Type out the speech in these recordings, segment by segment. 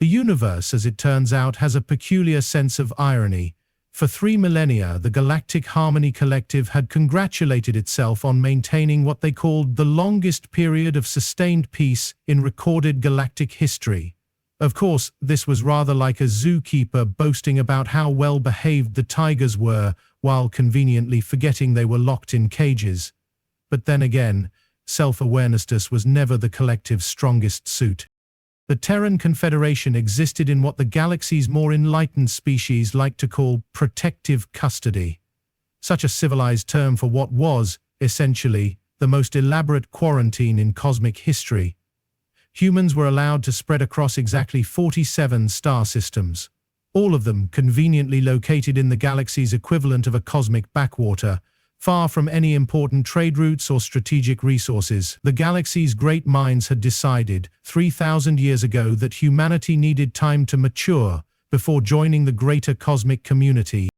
The universe, as it turns out, has a peculiar sense of irony. For 3 millennia, the Galactic Harmony Collective had congratulated itself on maintaining what they called the longest period of sustained peace in recorded galactic history. Of course, this was rather like a zookeeper boasting about how well-behaved the tigers were, while conveniently forgetting they were locked in cages. But then again, self-awareness was never the collective's strongest suit. The Terran Confederation existed in what the galaxy's more enlightened species like to call protective custody. Such a civilized term for what was, essentially, the most elaborate quarantine in cosmic history. Humans were allowed to spread across exactly 47 star systems, all of them conveniently located in the galaxy's equivalent of a cosmic backwater, far from any important trade routes or strategic resources. The galaxy's great minds had decided, 3,000 years ago, that humanity needed time to mature before joining the greater cosmic community.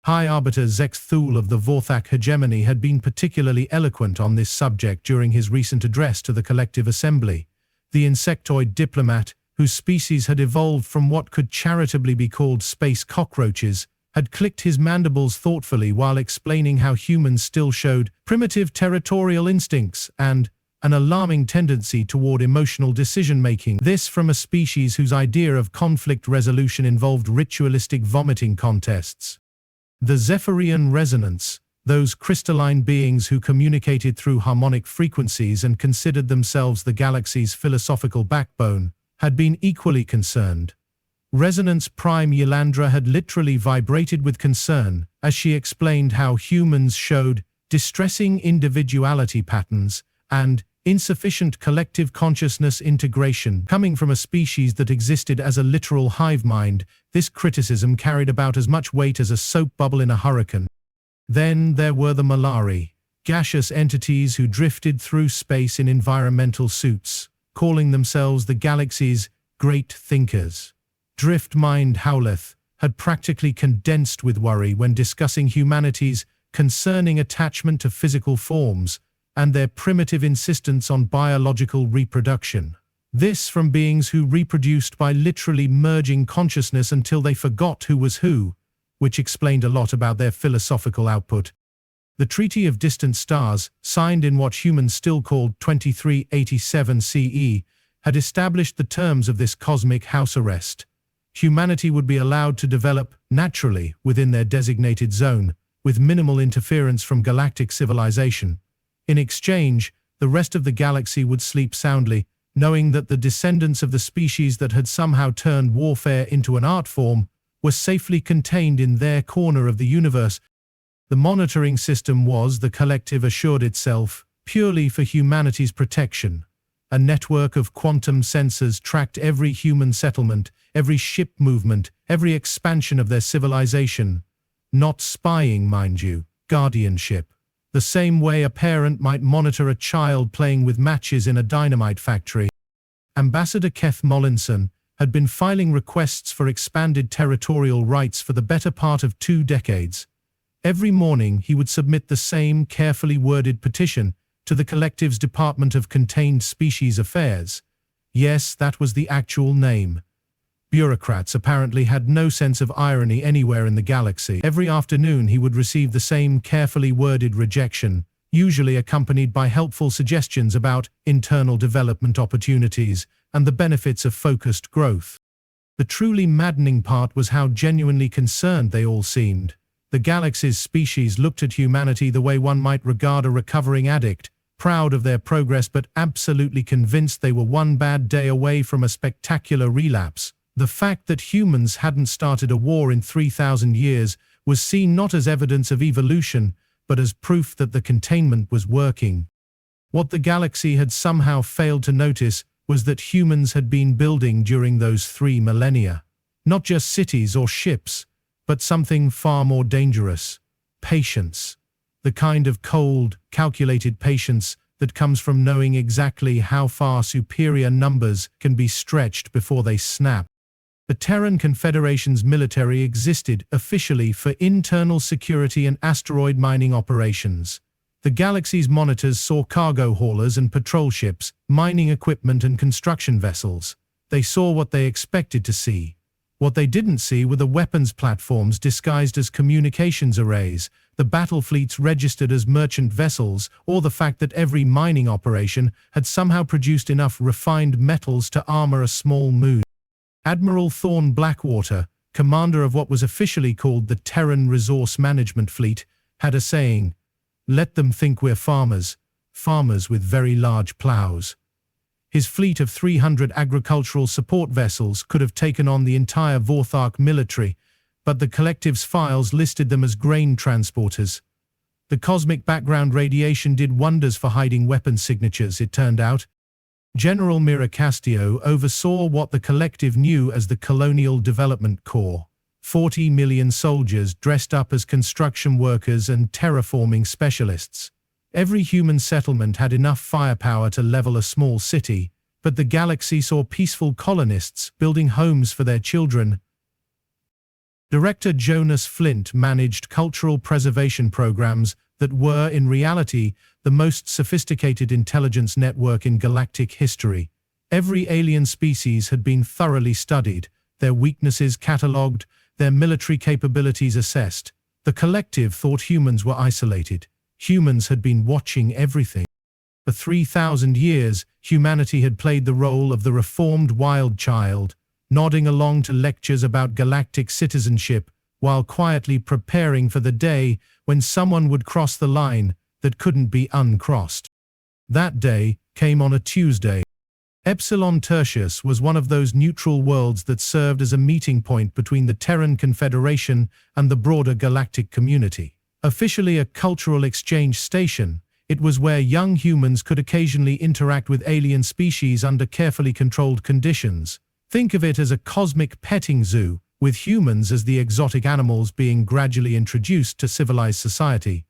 High Arbiter Zex Thul of the Vorthak hegemony had been particularly eloquent on this subject during his recent address to the Collective Assembly. The insectoid diplomat, whose species had evolved from what could charitably be called space cockroaches, had clicked his mandibles thoughtfully while explaining how humans still showed primitive territorial instincts and an alarming tendency toward emotional decision-making. This from a species whose idea of conflict resolution involved ritualistic vomiting contests. The Zephyrian resonance, those crystalline beings who communicated through harmonic frequencies and considered themselves the galaxy's philosophical backbone, had been equally concerned. Resonance Prime Yelandra had literally vibrated with concern as she explained how humans showed distressing individuality patterns and insufficient collective consciousness integration coming from a species that existed as a literal hive mind. This criticism carried about as much weight as a soap bubble in a hurricane. Then there were the Malari, gaseous entities who drifted through space in environmental suits, calling themselves the galaxy's great thinkers. Drift Mind Howleth had practically condensed with worry when discussing humanity's concerning attachment to physical forms and their primitive insistence on biological reproduction. This from beings who reproduced by literally merging consciousness until they forgot who was who, which explained a lot about their philosophical output. The Treaty of Distant Stars, signed in what humans still called 2387 CE, had established the terms of this cosmic house arrest. Humanity would be allowed to develop naturally within their designated zone, with minimal interference from galactic civilization. In exchange, the rest of the galaxy would sleep soundly, knowing that the descendants of the species that had somehow turned warfare into an art form were safely contained in their corner of the universe. The monitoring system was, the collective assured itself, purely for humanity's protection. A network of quantum sensors tracked every human settlement, every ship movement, every expansion of their civilization. Not spying, mind you, guardianship. The same way a parent might monitor a child playing with matches in a dynamite factory. Ambassador Keth Mollinson had been filing requests for expanded territorial rights for the better part of 2 decades. Every morning he would submit the same carefully worded petition to the collective's Department of Contained Species Affairs. Yes, that was the actual name. Bureaucrats apparently had no sense of irony anywhere in the galaxy. Every afternoon he would receive the same carefully worded rejection, usually accompanied by helpful suggestions about internal development opportunities and the benefits of focused growth. The truly maddening part was how genuinely concerned they all seemed. The galaxy's species looked at humanity the way one might regard a recovering addict, proud of their progress but absolutely convinced they were one bad day away from a spectacular relapse. The fact that humans hadn't started a war in 3,000 years was seen not as evidence of evolution, but as proof that the containment was working. What the galaxy had somehow failed to notice was that humans had been building during those 3 millennia. Not just cities or ships, but something far more dangerous: patience. The kind of cold, calculated patience that comes from knowing exactly how far superior numbers can be stretched before they snap. The Terran Confederation's military existed officially for internal security and asteroid mining operations. The galaxy's monitors saw cargo haulers and patrol ships, mining equipment and construction vessels. They saw what they expected to see. What they didn't see were the weapons platforms disguised as communications arrays, the battle fleets registered as merchant vessels, or the fact that every mining operation had somehow produced enough refined metals to armor a small moon. Admiral Thorne Blackwater, commander of what was officially called the Terran Resource Management Fleet, had a saying, "Let them think we're farmers with very large plows." His fleet of 300 agricultural support vessels could have taken on the entire Vorthark military, but the collective's files listed them as grain transporters. The cosmic background radiation did wonders for hiding weapon signatures, it turned out. General Miracastio oversaw what the collective knew as the Colonial Development Corps. 40 million soldiers dressed up as construction workers and terraforming specialists. Every human settlement had enough firepower to level a small city, but the galaxy saw peaceful colonists building homes for their children. Director Jonas Flint managed cultural preservation programs that were, in reality, the most sophisticated intelligence network in galactic history. Every alien species had been thoroughly studied, their weaknesses catalogued, their military capabilities assessed. The collective thought humans were isolated. Humans had been watching everything. For 3,000 years, humanity had played the role of the reformed wild child, nodding along to lectures about galactic citizenship, while quietly preparing for the day when someone would cross the line that couldn't be uncrossed. That day came on a Tuesday. Epsilon Tertius was one of those neutral worlds that served as a meeting point between the Terran Confederation and the broader galactic community. Officially a cultural exchange station, it was where young humans could occasionally interact with alien species under carefully controlled conditions. Think of it as a cosmic petting zoo, with humans as the exotic animals being gradually introduced to civilized society.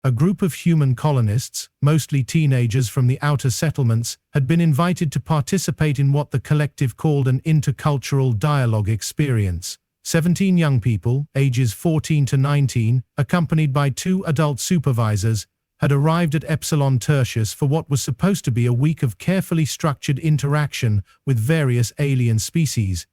A group of human colonists, mostly teenagers from the outer settlements, had been invited to participate in what the collective called an intercultural dialogue experience. 17 young people, ages 14 to 19, accompanied by 2 adult supervisors, had arrived at Epsilon Tertius for what was supposed to be a week of carefully structured interaction with various alien species.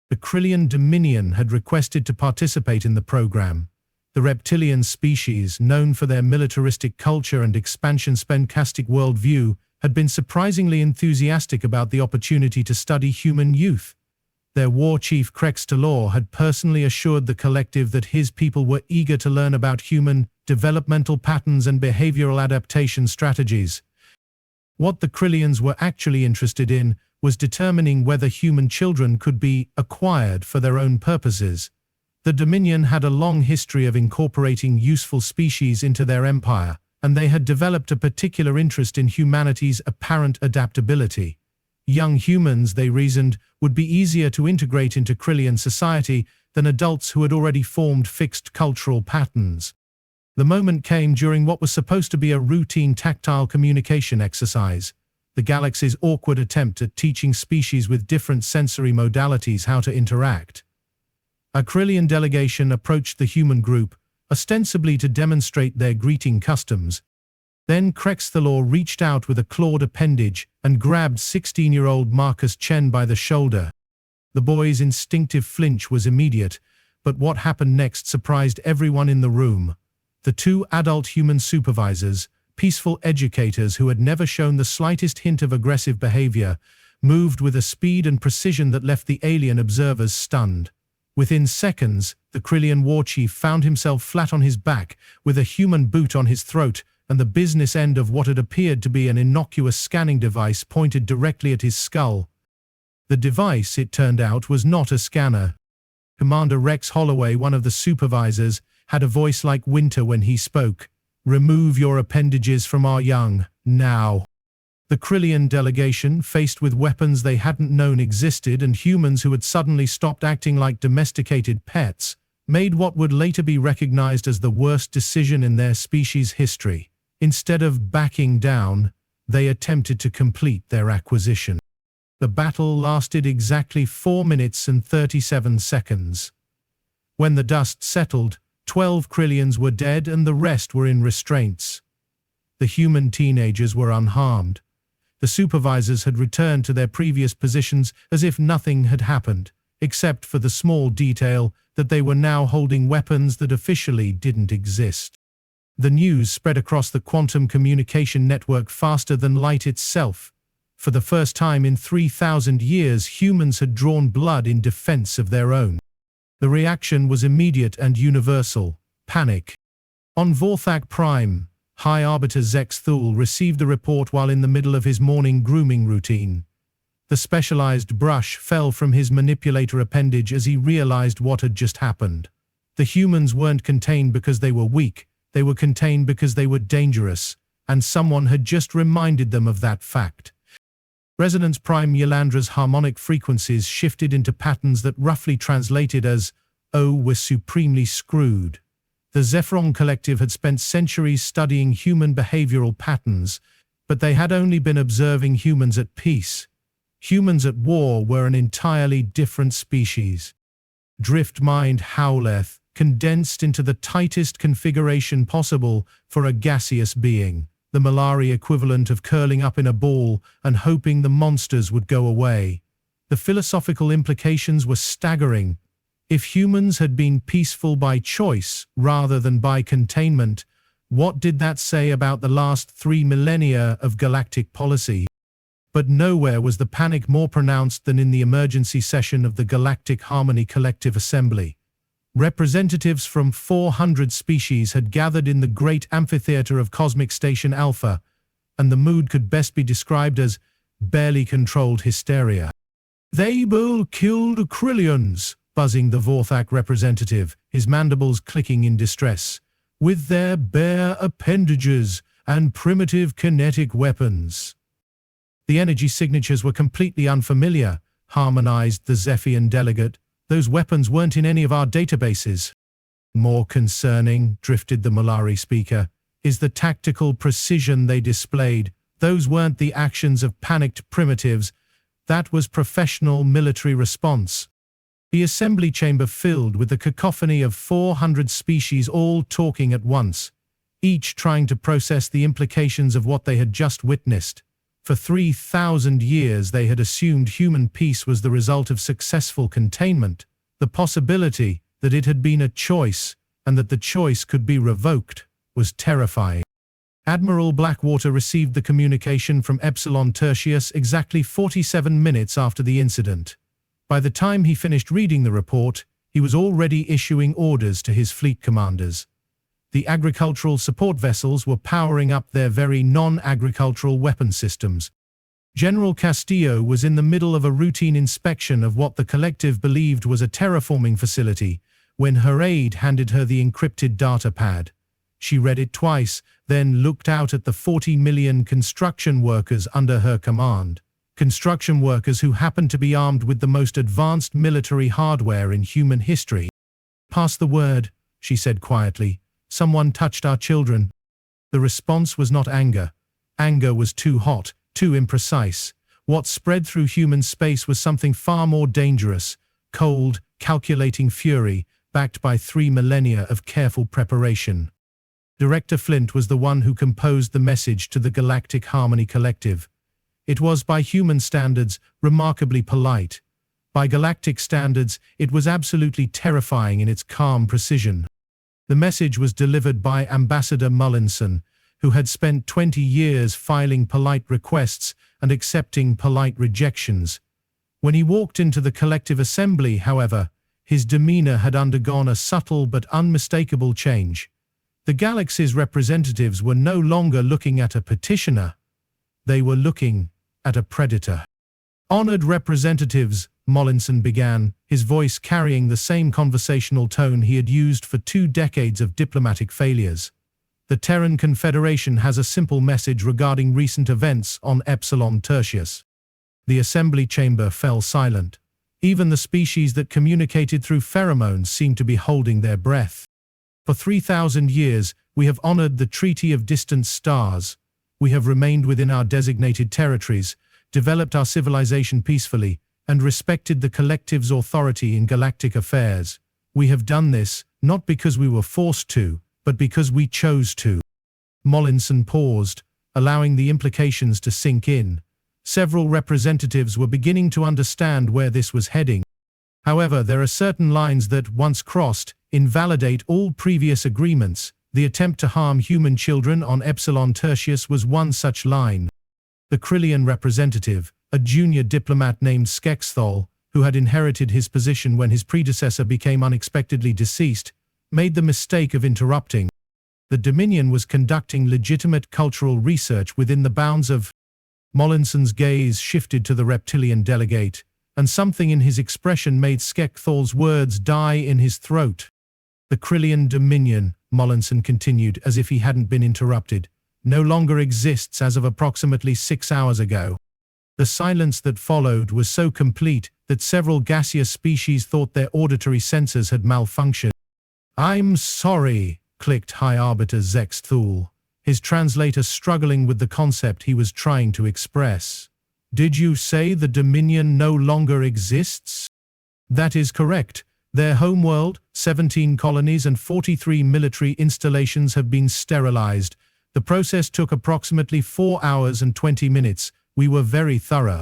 The Krillian Dominion had requested to participate in the program. The reptilian species, known for their militaristic culture and expansion-sarcastic worldview, had been surprisingly enthusiastic about the opportunity to study human youth. Their war chief Crex Talor had personally assured the collective that his people were eager to learn about human developmental patterns and behavioral adaptation strategies. What the Krillians were actually interested in was determining whether human children could be acquired for their own purposes. The Dominion had a long history of incorporating useful species into their empire, and they had developed a particular interest in humanity's apparent adaptability. Young humans, they reasoned, would be easier to integrate into Krillian society than adults who had already formed fixed cultural patterns. The moment came during what was supposed to be a routine tactile communication exercise, the galaxy's awkward attempt at teaching species with different sensory modalities how to interact. A Krillian delegation approached the human group, ostensibly to demonstrate their greeting customs. Then Crex Talor reached out with a clawed appendage and grabbed 16-year-old Marcus Chen by the shoulder. The boy's instinctive flinch was immediate, but what happened next surprised everyone in the room. The 2 adult human supervisors, peaceful educators who had never shown the slightest hint of aggressive behavior, moved with a speed and precision that left the alien observers stunned. Within seconds, the Krillian war chief found himself flat on his back, with a human boot on his throat, and the business end of what had appeared to be an innocuous scanning device pointed directly at his skull. The device, it turned out, was not a scanner. Commander Rex Holloway, one of the supervisors, had a voice like winter when he spoke. "Remove your appendages from our young, now." The Krillian delegation, faced with weapons they hadn't known existed and humans who had suddenly stopped acting like domesticated pets, made what would later be recognized as the worst decision in their species' history. Instead of backing down, they attempted to complete their acquisition. The battle lasted exactly 4 minutes and 37 seconds. When the dust settled, 12 Krillians were dead and the rest were in restraints. The human teenagers were unharmed. The supervisors had returned to their previous positions as if nothing had happened, except for the small detail that they were now holding weapons that officially didn't exist. The news spread across the quantum communication network faster than light itself. For the first time in 3,000 years, humans had drawn blood in defense of their own. The reaction was immediate and universal: panic. On Vorthak Prime, High Arbiter Zex Thul received the report while in the middle of his morning grooming routine. The specialized brush fell from his manipulator appendage as he realized what had just happened. The humans weren't contained because they were weak, they were contained because they were dangerous, and someone had just reminded them of that fact. Resonance Prime Yolandra's harmonic frequencies shifted into patterns that roughly translated as, "Oh, we're supremely screwed." The Zephyron Collective had spent centuries studying human behavioral patterns, but they had only been observing humans at peace. Humans at war were an entirely different species. Drift-mind Howleth, condensed into the tightest configuration possible for a gaseous being, the Malari equivalent of curling up in a ball and hoping the monsters would go away. The philosophical implications were staggering. If humans had been peaceful by choice rather than by containment, what did that say about the last 3 millennia of galactic policy? But nowhere was the panic more pronounced than in the emergency session of the Galactic Harmony Collective Assembly. Representatives from 400 species had gathered in the great amphitheater of Cosmic Station Alpha, and the mood could best be described as barely controlled hysteria. "They will kill the Krillians," buzzing the Vorthak representative, his mandibles clicking in distress, "with their bare appendages and primitive kinetic weapons." The energy signatures were completely unfamiliar, harmonized the Zephian delegate. "Those weapons weren't in any of our databases." "More concerning," drifted the Malari speaker, "is the tactical precision they displayed. Those weren't the actions of panicked primitives. That was professional military response." The assembly chamber filled with the cacophony of 400 species all talking at once, each trying to process the implications of what they had just witnessed. For 3,000 years they had assumed human peace was the result of successful containment. The possibility that it had been a choice, and that the choice could be revoked, was terrifying. Admiral Blackwater received the communication from Epsilon Tertius exactly 47 minutes after the incident. By the time he finished reading the report, he was already issuing orders to his fleet commanders. The agricultural support vessels were powering up their very non-agricultural weapon systems. General Castillo was in the middle of a routine inspection of what the collective believed was a terraforming facility, when her aide handed her the encrypted data pad. She read it twice, then looked out at the 40 million construction workers under her command. Construction workers who happened to be armed with the most advanced military hardware in human history. "Pass the word," she said quietly. "Someone touched our children." The response was not anger. Anger was too hot, too imprecise. What spread through human space was something far more dangerous: cold, calculating fury, backed by 3 millennia of careful preparation. Director Flint was the one who composed the message to the Galactic Harmony Collective. It was, by human standards, remarkably polite. By galactic standards, it was absolutely terrifying in its calm precision. The message was delivered by Ambassador Mullinson, who had spent 20 years filing polite requests and accepting polite rejections. When he walked into the collective assembly, however, his demeanor had undergone a subtle but unmistakable change. The galaxy's representatives were no longer looking at a petitioner. They were looking at a predator. "Honored representatives," Mullinson began, his voice carrying the same conversational tone he had used for 2 decades of diplomatic failures. "The Terran Confederation has a simple message regarding recent events on Epsilon Tertius." The assembly chamber fell silent. Even the species that communicated through pheromones seemed to be holding their breath. "For 3,000 years, we have honored the Treaty of Distant Stars. We have remained within our designated territories, developed our civilization peacefully, and respected the collective's authority in galactic affairs. We have done this, not because we were forced to, but because we chose to." Mullinson paused, allowing the implications to sink in. Several representatives were beginning to understand where this was heading. However, there are certain lines that, once crossed, invalidate all previous agreements. The attempt to harm human children on Epsilon Tertius was one such line. The Krillian representative, a junior diplomat named Skekthol, who had inherited his position when his predecessor became unexpectedly deceased, made the mistake of interrupting. The Dominion was conducting legitimate cultural research within the bounds of... Mollinson's gaze shifted to the reptilian delegate, and something in his expression made Skekthol's words die in his throat. The Krillian Dominion, Mollinson continued as if he hadn't been interrupted, no longer exists as of approximately 6 hours ago. The silence that followed was so complete that several gaseous species thought their auditory sensors had malfunctioned. "I'm sorry," clicked High Arbiter Zexthul, his translator struggling with the concept he was trying to express. "Did you say the Dominion no longer exists?" "That is correct. Their homeworld, 17 colonies and 43 military installations have been sterilized. The process took approximately 4 hours and 20 minutes. We were very thorough."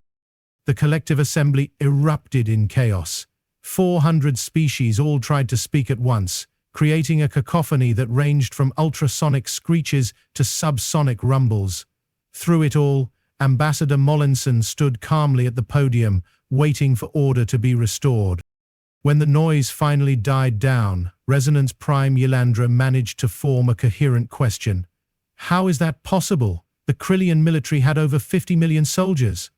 The collective assembly erupted in chaos. 400 species all tried to speak at once, creating a cacophony that ranged from ultrasonic screeches to subsonic rumbles. Through it all, Ambassador Mollinson stood calmly at the podium, waiting for order to be restored. When the noise finally died down, Resonance Prime Ylandra managed to form a coherent question. "How is that possible? The Krillian military had over 50 million soldiers."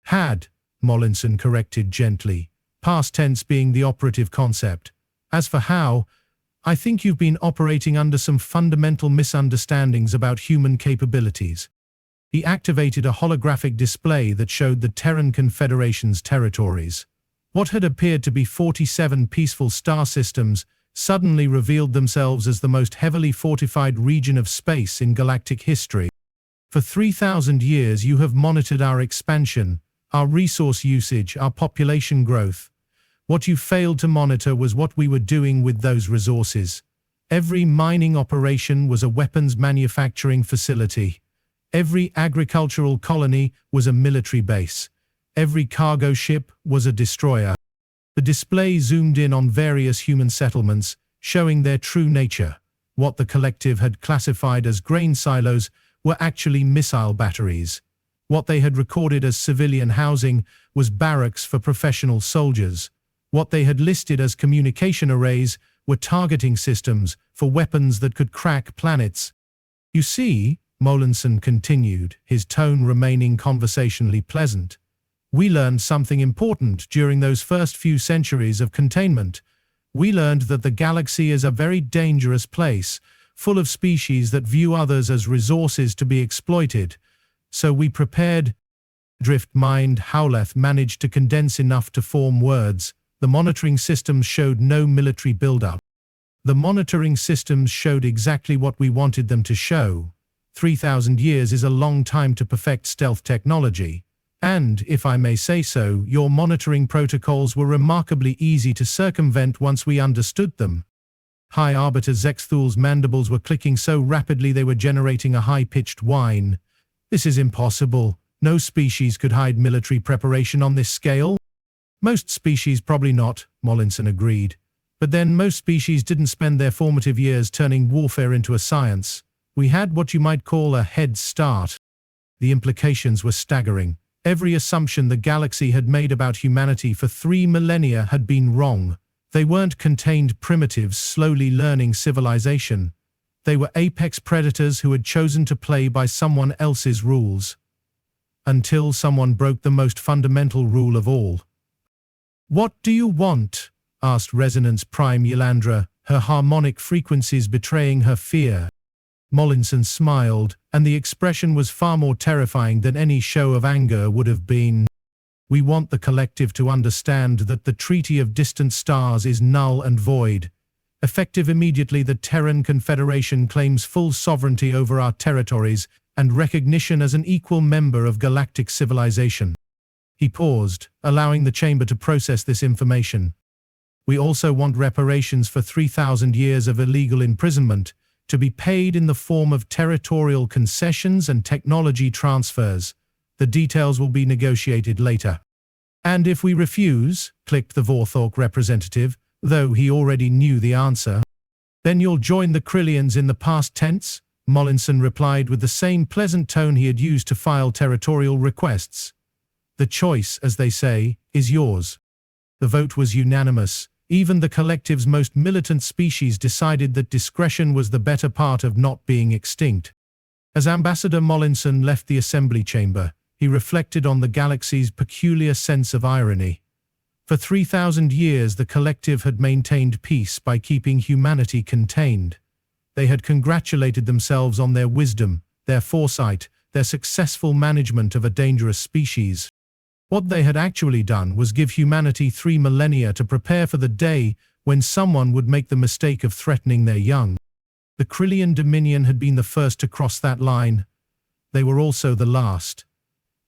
"Had," Mollinson corrected gently, past tense being the operative concept. "As for how, I think you've been operating under some fundamental misunderstandings about human capabilities." He activated a holographic display that showed the Terran Confederation's territories. What had appeared to be 47 peaceful star systems suddenly revealed themselves as the most heavily fortified region of space in galactic history. "For 3,000 years you have monitored our expansion, our resource usage, our population growth. What you failed to monitor was what we were doing with those resources. Every mining operation was a weapons manufacturing facility. Every agricultural colony was a military base. Every cargo ship was a destroyer." The display zoomed in on various human settlements, showing their true nature. What the collective had classified as grain silos were actually missile batteries. What they had recorded as civilian housing was barracks for professional soldiers. What they had listed as communication arrays were targeting systems for weapons that could crack planets. "You see," Mollinson continued, his tone remaining conversationally pleasant, "we learned something important during those first few centuries of containment. We learned that the galaxy is a very dangerous place, full of species that view others as resources to be exploited. So we prepared." Drift Mind Howleth managed to condense enough to form words. "The monitoring systems showed no military buildup. The monitoring systems showed exactly what we wanted them to show. 3,000 years is a long time to perfect stealth technology. And, if I may say so, your monitoring protocols were remarkably easy to circumvent once we understood them." High Arbiter Zexthul's mandibles were clicking so rapidly they were generating a high-pitched whine. "This is impossible. No species could hide military preparation on this scale." "Most species probably not," Mollinson agreed. "But then most species didn't spend their formative years turning warfare into a science. We had what you might call a head start." The implications were staggering. Every assumption the galaxy had made about humanity for 3 millennia had been wrong. They weren't contained primitives slowly learning civilization. They were apex predators who had chosen to play by someone else's rules. Until someone broke the most fundamental rule of all. "What do you want?" asked Resonance Prime Ylandra, her harmonic frequencies betraying her fear. Mollinson smiled, and the expression was far more terrifying than any show of anger would have been. "We want the collective to understand that the Treaty of Distant Stars is null and void. Effective immediately, the Terran Confederation claims full sovereignty over our territories and recognition as an equal member of galactic civilization." He paused, allowing the chamber to process this information. "We also want reparations for 3,000 years of illegal imprisonment, to be paid in the form of territorial concessions and technology transfers. The details will be negotiated later. And if we refuse, clicked the Vorthork representative, though he already knew the answer. Then you'll join the Krillians in the past tense? Mollinson replied with the same pleasant tone he had used to file territorial requests. The choice, as they say, is yours. The vote was unanimous. Even the collective's most militant species decided that discretion was the better part of not being extinct. As Ambassador Mollinson left the assembly chamber, he reflected on the galaxy's peculiar sense of irony. For 3,000 years, the collective had maintained peace by keeping humanity contained. They had congratulated themselves on their wisdom, their foresight, their successful management of a dangerous species. What they had actually done was give humanity 3 millennia to prepare for the day when someone would make the mistake of threatening their young. The Krillian Dominion had been the first to cross that line. They were also the last.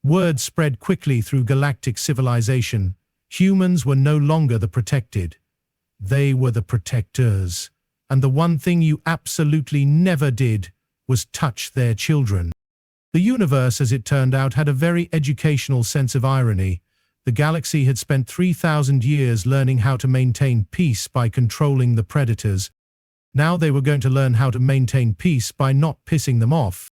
Word spread quickly through galactic civilization. Humans were no longer the protected. They were the protectors. And the one thing you absolutely never did was touch their children. The universe, as it turned out, had a very educational sense of irony. The galaxy had spent 3,000 years learning how to maintain peace by controlling the predators. Now they were going to learn how to maintain peace by not pissing them off.